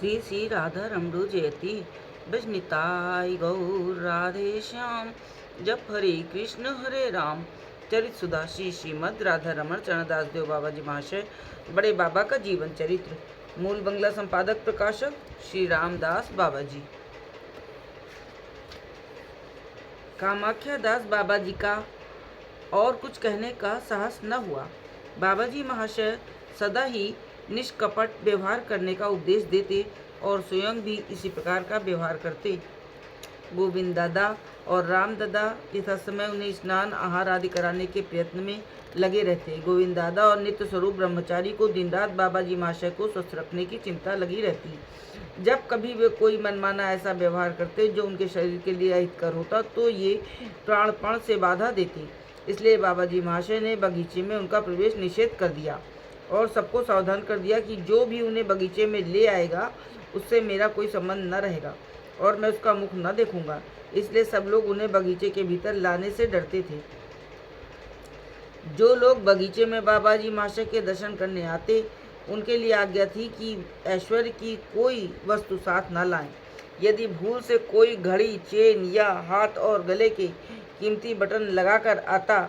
श्री श्री राधा रमणु जयति बजनिताय गौर राधे श्याम। जप हरे राम चरित सुधा श्री श्रीमद राधा रमण चरणदास देव बाबा जी महाशय बड़े बाबा का जीवन चरित्र। मूल बंगला संपादक प्रकाशक श्री रामदास बाबा जी। कामाख्या दास बाबा जी का और कुछ कहने का साहस न हुआ। बाबा जी महाशय सदा ही निष्कपट व्यवहार करने का उपदेश देते और स्वयं भी इसी प्रकार का व्यवहार करते। गोविंद दादा और राम दादा यथा समय उन्हें स्नान आहार आदि कराने के प्रयत्न में लगे रहते। गोविंद दादा और नित्य स्वरूप ब्रह्मचारी को दिन रात बाबा जी महाशय को स्वस्थ रखने की चिंता लगी रहती। जब कभी वे कोई मनमाना ऐसा व्यवहार करते जो उनके शरीर के लिए अहितकर होता तो ये प्राणपण से बाधा देते। इसलिए बाबा जी महाशय ने बगीचे में उनका प्रवेश निषेध कर दिया और सबको सावधान कर दिया कि जो भी उन्हें बगीचे में ले आएगा उससे मेरा कोई संबंध न रहेगा और मैं उसका मुख न देखूंगा। इसलिए सब लोग उन्हें बगीचे के भीतर लाने से डरते थे। जो लोग बगीचे में बाबा जी महाशय के दर्शन करने आते उनके लिए आज्ञा थी कि ऐश्वर्य की कोई वस्तु साथ न लाएं। यदि भूल से कोई घड़ी, चेन या हाथ और गले के कीमती बटन लगाकर आता,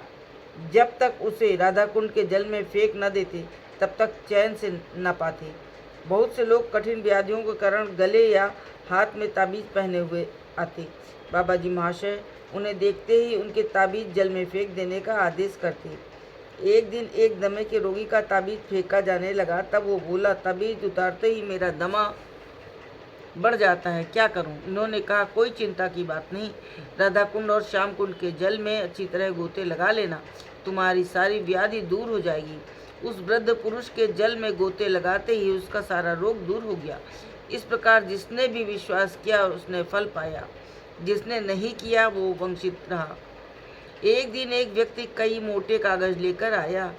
जब तक उसे राधा कुंड के जल में फेंक न देते तब तक चैन से न पाते। बहुत से लोग कठिन व्याधियों के कारण गले या हाथ में ताबीज पहने हुए आते। बाबा जी महाशय उन्हें देखते ही उनके ताबीज जल में फेंक देने का आदेश करते। एक दिन एक दमे के रोगी का ताबीज फेंका जाने लगा। तब वो बोला, ताबीज उतारते ही मेरा दमा बढ़ जाता है, क्या करूं? इन्होंने कहा, कोई चिंता की बात नहीं, राधा कुंड और श्याम कुंड के जल में अच्छी तरह गोते लगा लेना, तुम्हारी सारी व्याधि दूर हो जाएगी। उस वृद्ध पुरुष के जल में गोते लगाते ही उसका सारा रोग दूर हो गया। इस प्रकार जिसने भी विश्वास किया उसने फल पाया, जिसने नहीं किया वो वंचित रहा। एक दिन एक व्यक्ति कई मोटे कागज लेकर आया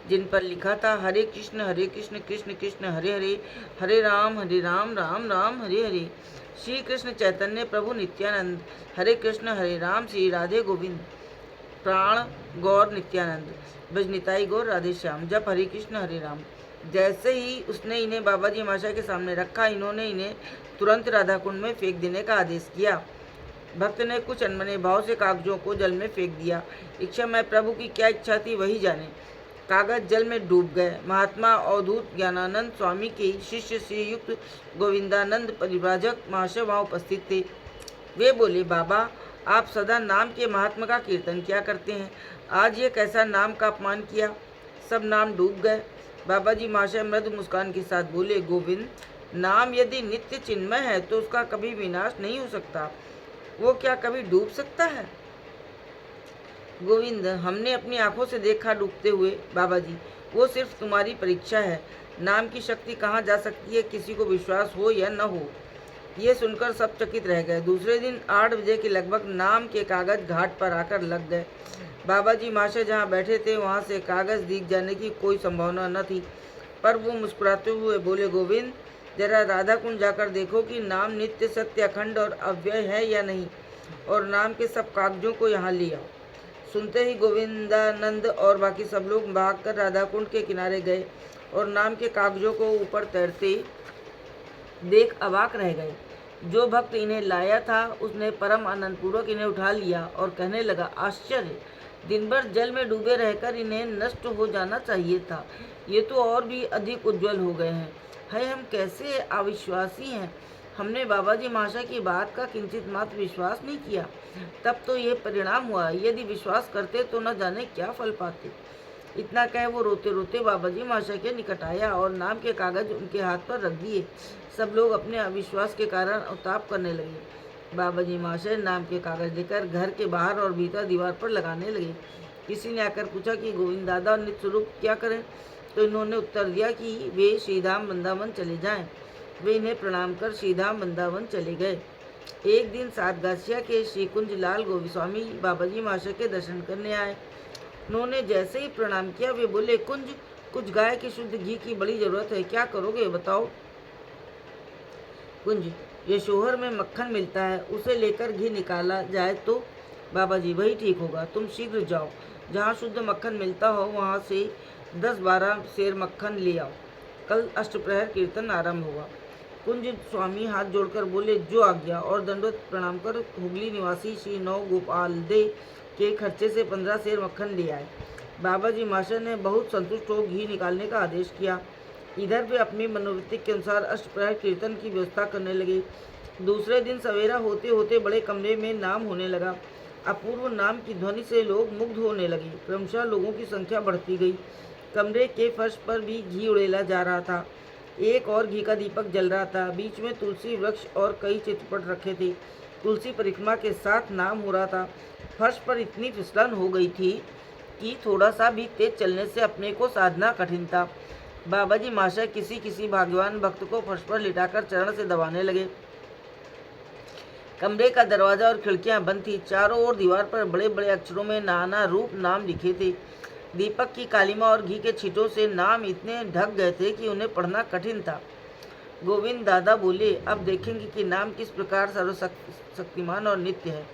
जिन पर लिखा था, हरे कृष्ण कृष्ण कृष्ण हरे हरे, हरे राम राम राम हरे हरे। श्री कृष्ण चैतन्य प्रभु नित्यानंद, हरे कृष्ण हरे राम, श्री राधे गोविंद प्राण गौर नित्यानंद, बजनिताई गौर राधे श्याम। जप हरे कृष्ण हरे राम। जैसे ही उसने इन्हें बाबा जी महाशय के सामने रखा, इन्होंने इन्हें तुरंत राधा कुंड में फेंक देने का आदेश किया। भक्त ने कुछ अनमने भाव से कागजों को जल में फेंक दिया। इच्छा में प्रभु की क्या इच्छा थी वही जाने। कागज जल में डूब गए। महात्मा अवधूत ज्ञानानंद स्वामी के शिष्य श्रीयुक्त गोविंदानंद परिव्राजक महाशय वहाँ उपस्थित थे। वे बोले, बाबा आप सदा नाम के महात्मा का कीर्तन किया करते हैं, आज ये कैसा नाम का अपमान किया? सब नाम डूब गए। बाबा जी महाशय मृदु मुस्कान के साथ बोले, गोविंद, नाम यदि नित्य चिन्मय है तो उसका कभी विनाश नहीं हो सकता, वो क्या कभी डूब सकता है? गोविंद, हमने अपनी आंखों से देखा डूबते हुए बाबा जी, वो सिर्फ तुम्हारी परीक्षा है। नाम की शक्ति कहाँ जा सकती है, किसी को विश्वास हो या न हो। ये सुनकर सब चकित रह गए। दूसरे दिन 8 बजे के लगभग नाम के कागज घाट पर आकर लग गए। बाबा जी महाशय जहाँ बैठे थे वहाँ से कागज दिख जाने की कोई संभावना न थी, पर वो मुस्कुराते हुए बोले, गोविंद, जरा राधा कुंड जाकर देखो कि नाम नित्य सत्य अखंड और अव्यय है या नहीं, और नाम के सब कागजों को यहाँ ले आओ। सुनते ही गोविंदानंद और बाकी सब लोग भागकर राधा कुंड के किनारे गए और नाम के कागजों को ऊपर तैरते देख अवाक रह गए। जो भक्त इन्हें लाया था उसने परम आनंदपूर्वक इन्हें उठा लिया और कहने लगा, आश्चर्य, दिन भर जल में डूबे रहकर इन्हें नष्ट हो जाना चाहिए था, ये तो और भी अधिक उज्जवल हो गए हैं। है हम कैसे अविश्वासी हैं, हमने बाबा जी महाशय की बात का किंचित मात्र विश्वास नहीं किया, तब तो ये परिणाम हुआ। यदि विश्वास करते तो न जाने क्या फल पाते। इतना कह वो रोते रोते बाबा जी महाशय के निकट आया और नाम के कागज उनके हाथ पर रख दिए। सब लोग अपने अविश्वास के कारण अवताप करने लगे। बाबा जी महाशय नाम के कागज लेकर घर के बाहर और भीतर दीवार पर लगाने लगे। किसी ने आकर पूछा कि गोविंद दादा और नित्य स्वरूप क्या करें, तो इन्होंने उत्तर दिया कि वे श्रीधाम वृंदावन चले जाएं। वे इन्हें प्रणाम कर श्रीधाम वृंदावन चले गए। एक दिन सातगाछिया के श्री कुंज लाल गोस्वामी बाबा जी महाशय के दर्शन करने आए। उन्होंने जैसे ही प्रणाम किया वे बोले, कुंज, कुछ गाय के शुद्ध घी की बड़ी जरूरत है, क्या करोगे बताओ? कुंज, यशोहर में मक्खन मिलता है, उसे लेकर घी निकाला जाए तो? बाबा जी, वही ठीक होगा, तुम शीघ्र जाओ, जहाँ शुद्ध मक्खन मिलता हो वहाँ से 10-12 सेर मक्खन ले आओ, कल अष्टप्रहर कीर्तन आरंभ होगा। कुंज स्वामी हाथ जोड़कर बोले, जो आज्ञा, और दंडवत प्रणाम कर हुगली निवासी श्री नौ गोपाल दे के खर्चे से 15 सेर मक्खन ले आए। बाबा जी मास्टर ने बहुत संतुष्ट हो घी निकालने का आदेश किया। इधर वे अपनी मनोवृत्ति के अनुसार अष्टप्रहर कीर्तन की व्यवस्था करने लगे। दूसरे दिन सवेरा होते होते बड़े कमरे में नाम होने लगा। अपूर्व नाम की ध्वनि से लोग मुग्ध होने लगे। क्रमशः लोगों की संख्या बढ़ती गई। कमरे के फर्श पर भी घी उड़ेला जा रहा था। एक और घी का दीपक जल रहा था। बीच में तुलसी वृक्ष और कई चित्रपट रखे थे। तुलसी परिक्रमा के साथ नाम हो रहा था। फर्श पर इतनी फिसलन हो गई थी कि थोड़ा सा भी तेज चलने से अपने को साधना कठिन था। बाबा जी मास्टर किसी किसी भाग्यवान भक्त को फर्श पर लिटाकर चरण से दबाने लगे। कमरे का दरवाजा और खिड़कियां बंद थी। चारों ओर दीवार पर बड़े बड़े अक्षरों में नाना रूप नाम लिखे थे। दीपक की कालिमा और घी के छींटों से नाम इतने ढक गए थे कि उन्हें पढ़ना कठिन था। गोविंद दादा बोले, अब देखेंगे कि नाम किस प्रकार सर्वशक्तिमान और नित्य है।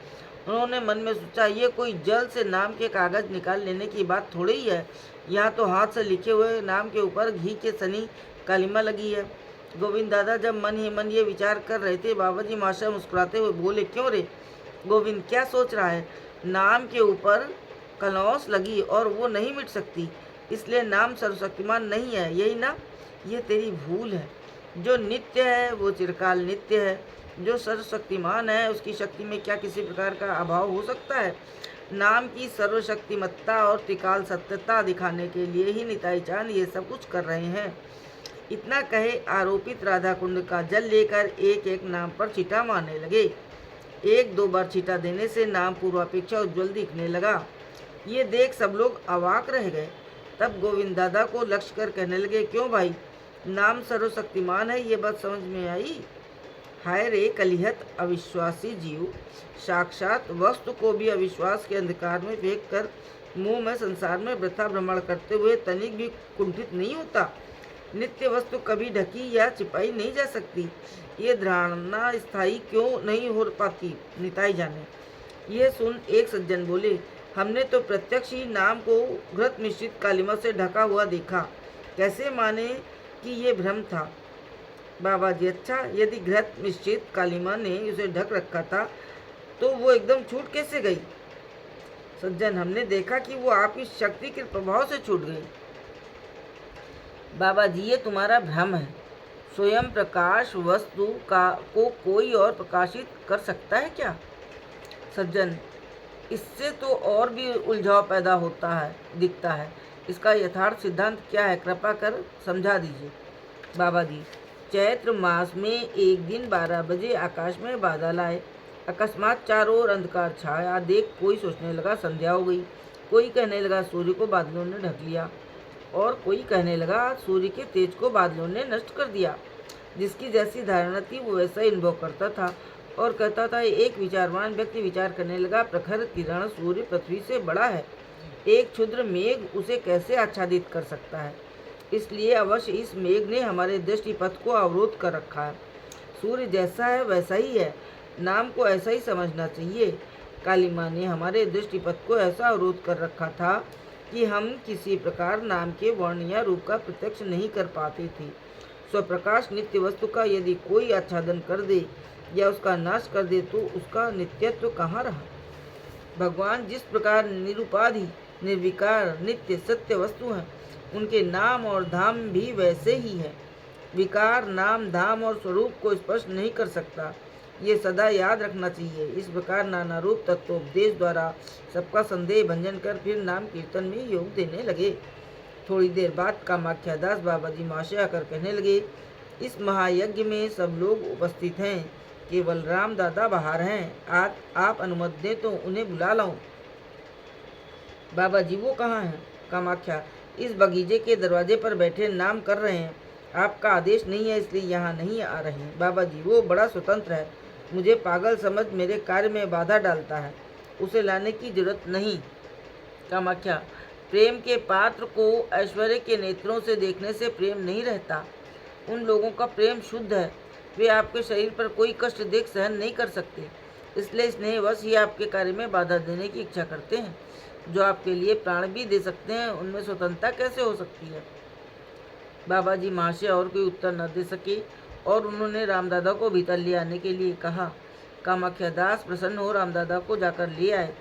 उन्होंने मन में सोचा, ये कोई जल से नाम के कागज निकाल लेने की बात थोड़ी ही है। यहाँ तो हाथ से लिखे हुए नाम के ऊपर घी के सनी कालिमा लगी है। गोविंद दादा जब मन ही मन ये विचार कर रहे थे, बाबा जी मास्टर मुस्कुराते हुए बोले, क्यों रे गोविंद, क्या सोच रहा है? नाम के ऊपर कलौस लगी और वो नहीं मिट सकती, इसलिए नाम सर्वशक्तिमान नहीं है, यही ना? ये तेरी भूल है। जो नित्य है वो चिरकाल नित्य है। जो सर्वशक्तिमान है उसकी शक्ति में क्या किसी प्रकार का अभाव हो सकता है? नाम की सर्वशक्तिमत्ता और त्रिकाल सत्यता दिखाने के लिए ही निताई चांद ये सब कुछ कर रहे हैं। इतना कहे आरोपित राधा कुंड का जल लेकर एक एक नाम पर छींटा मारने लगे। एक दो बार छींटा देने से नाम पूर्वापेक्षा उज्ज्वल दिखने लगा। ये देख सब लोग अवाक रह गए। तब गोविंद दादा को लक्ष्य कर कहने लगे, क्यों भाई, नाम सर्वशक्तिमान है, ये बात समझ में आई? हाय रे कलिहत अविश्वासी जीव, साक्षात वस्तु को भी अविश्वास के अंधकार में फेंक कर मुंह में संसार में वृथा भ्रमण करते हुए तनिक भी कुंठित नहीं होता। नित्य वस्तु कभी ढकी या छिपाई नहीं जा सकती। ये धारणा स्थायी क्यों नहीं हो पाती, निताई जाने। ये सुन एक सज्जन बोले, हमने तो प्रत्यक्ष ही नाम को घृत मिश्रित कालिमा से ढका हुआ देखा, कैसे माने कि ये भ्रम था? बाबा जी, अच्छा, यदि घृत मिश्रित कालिमा ने उसे ढक रखा था तो वो एकदम छूट कैसे गई? सज्जन, हमने देखा कि वो आपकी शक्ति के प्रभाव से छूट गई। बाबा जी, ये तुम्हारा भ्रम है। स्वयं प्रकाश वस्तु को कोई और प्रकाशित कर सकता है क्या? सज्जन, इससे तो और भी उलझाव पैदा होता है, दिखता है। इसका यथार्थ सिद्धांत क्या है, कृपा कर समझा दीजिए। बाबा जी, चैत्र मास में एक दिन 12 बजे आकाश में बादल आए। अकस्मात चारों ओर अंधकार छाया। देख कोई सोचने लगा संध्या हो गई, कोई कहने लगा सूर्य को बादलों ने ढक लिया, और कोई कहने लगा सूर्य के तेज को बादलों ने नष्ट कर दिया। जिसकी जैसी धारणा थी वो वैसा ही अनुभव करता था और कहता था। एक विचारवान व्यक्ति विचार करने लगा, प्रखर किरण सूर्य पृथ्वी से बड़ा है, एक क्षुद्र मेघ उसे कैसे आच्छादित कर सकता है? इसलिए अवश्य इस मेघ ने हमारे दृष्टिपथ को अवरोध कर रखा है। सूर्य जैसा है वैसा ही है, नाम को ऐसा ही समझना चाहिए। कालिमा ने हमारे दृष्टिपथ को ऐसा अवरोध कर रखा था कि हम किसी प्रकार नाम के वर्ण या रूप का प्रत्यक्ष नहीं कर पाते थे। स्वप्रकाश नित्य वस्तु का यदि कोई आच्छादन कर दे या उसका नाश कर दे तो उसका नित्यत्व कहाँ रहा? भगवान जिस प्रकार निरुपाधि निर्विकार नित्य सत्य वस्तु हैं, उनके नाम और धाम भी वैसे ही है। विकार नाम धाम और स्वरूप को स्पर्श नहीं कर सकता, ये सदा याद रखना चाहिए। इस प्रकार नाना रूप तत्वोपदेश द्वारा सबका संदेह भंजन कर फिर नाम कीर्तन में योग देने लगे। थोड़ी देर बाद कामाख्या दास बाबा जी माशे आकर कहने लगे, इस महायज्ञ में सब लोग उपस्थित हैं, केवल राम दादा बाहर हैं। आज आप अनुमति दें तो उन्हें बुला लाऊं। बाबा जी, वो कहाँ हैं? कामाख्या, इस बगीचे के दरवाजे पर बैठे नाम कर रहे हैं। आपका आदेश नहीं है इसलिए यहाँ नहीं आ रहे हैं। बाबा जी, वो बड़ा स्वतंत्र है, मुझे पागल समझ मेरे कार्य में बाधा डालता है, उसे लाने की जरूरत नहीं। कामाख्या, प्रेम के पात्र को ऐश्वर्य के नेत्रों से देखने से प्रेम नहीं रहता। उन लोगों का प्रेम शुद्ध है, वे आपके शरीर पर कोई कष्ट देख सहन नहीं कर सकते, इसलिए स्नेहवश ही आपके कार्य में बाधा देने की इच्छा करते हैं। जो आपके लिए प्राण भी दे सकते हैं, उनमें स्वतंत्रता कैसे हो सकती है? बाबा जी महाशय और कोई उत्तर न दे सके और उन्होंने रामदादा को भीतर ले आने के लिए कहा। कामाख्या दास प्रसन्न हो रामदादा को जाकर ले आए।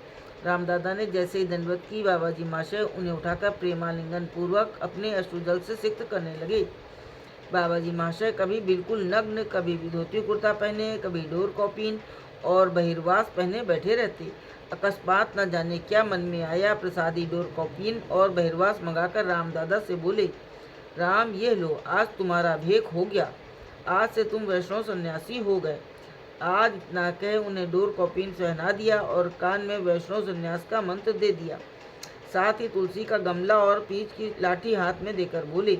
रामदादा ने जैसे ही दंडवत की, बाबाजी महाशय उन्हें उठाकर प्रेमालिंगन पूर्वक अपने अश्रुजल से सिक्त करने लगे। बाबाजी महाशय कभी बिल्कुल नग्न, कभी भी धोती कुर्ता पहने, कभी डोर कॉपिन और बहिर्वास पहने बैठे रहते। अकस्मात न जाने क्या मन में आया, प्रसादी डोर कॉपिन और बहिर्वास मंगाकर रामदादा से बोले, राम ये लो, आज तुम्हारा भेक हो गया, आज से तुम वैष्णव सन्यासी हो गए। आज इतना कह उन्हें डोर कॉपिन पहना दिया और कान में वैष्णव सन्यास का मंत्र दे दिया। साथ ही तुलसी का गमला और पीच की लाठी हाथ में देकर बोले,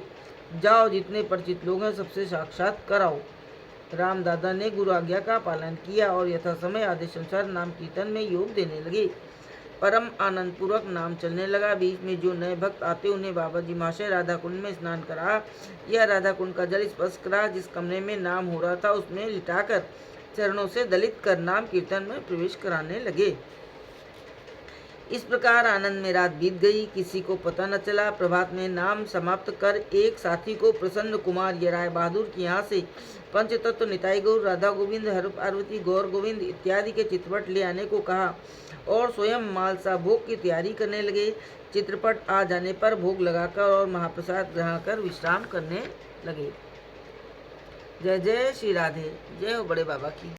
जाओ जितने परिचित लोग हैं सबसे साक्षात कराओ। रामदादा ने गुरु आज्ञा का पालन किया और यथा समय आदेश अनुसार नाम कीर्तन में योग देने लगे। परम आनंद पूर्वक नाम चलने लगा। बीच में जो नए भक्त आते उन्हें बाबाजी महाशय राधा कुंड में स्नान करा या राधा कुंड का जल स्पर्श करा। जिस कमरे में नाम हो रहा था उसमें लिटाकर चरणों से दलित कर नाम कीर्तन में प्रवेश कराने लगे। इस प्रकार आनंद में रात बीत गई, किसी को पता न चला। प्रभात में नाम समाप्त कर एक साथी को प्रसन्न कुमार या राय बहादुर के यहाँ से पंचतत्व निताई गौर, राधा गोविंद, हर पार्वती, गौर गोविंद इत्यादि के चित्रपट ले आने को कहा और स्वयं मालसा भोग की तैयारी करने लगे। चित्रपट आ जाने पर भोग लगाकर और महाप्रसाद ग्रहण कर विश्राम करने लगे। जय जय श्री राधे। जय हो बड़े बाबा की।